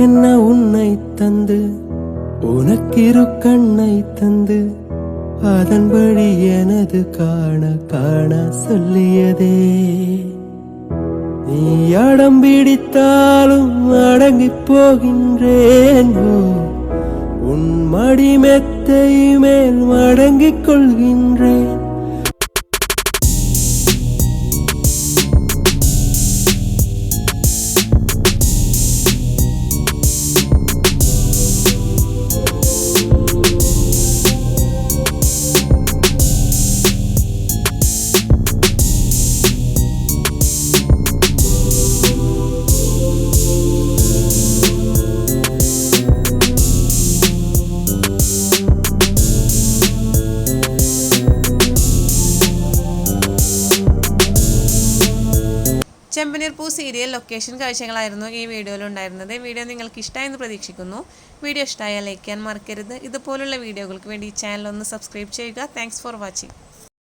என்ன உன்னை தந்து உனக்கிரு கண்ணை தந்து அதன்படி எனது காண காண சொல்லியதே. நீ அடம் பிடித்தாலும் அடங்கி போகின்றேன். உன் மடி மெத்தை மேல் மடங்கிக் கொள்கின்றேன். ചെമ്പനീർ പൂ സീരിയൽ ലൊക്കേഷൻ കാഴ്ചകളായിരുന്നു ഈ വീഡിയോയിൽ ഉണ്ടായിരുന്നത്. വീഡിയോ നിങ്ങൾക്ക് ഇഷ്ടമായെന്ന് പ്രതീക്ഷിക്കുന്നു. വീഡിയോ ഇഷ്ടമായാൽ ലൈക്ക് ചെയ്യാൻ മറക്കരുത്. ഇതുപോലുള്ള വീഡിയോകൾക്ക് വേണ്ടി ഈ ചാനൽ ഒന്ന് സബ്സ്ക്രൈബ് ചെയ്യുക. Thanks for watching.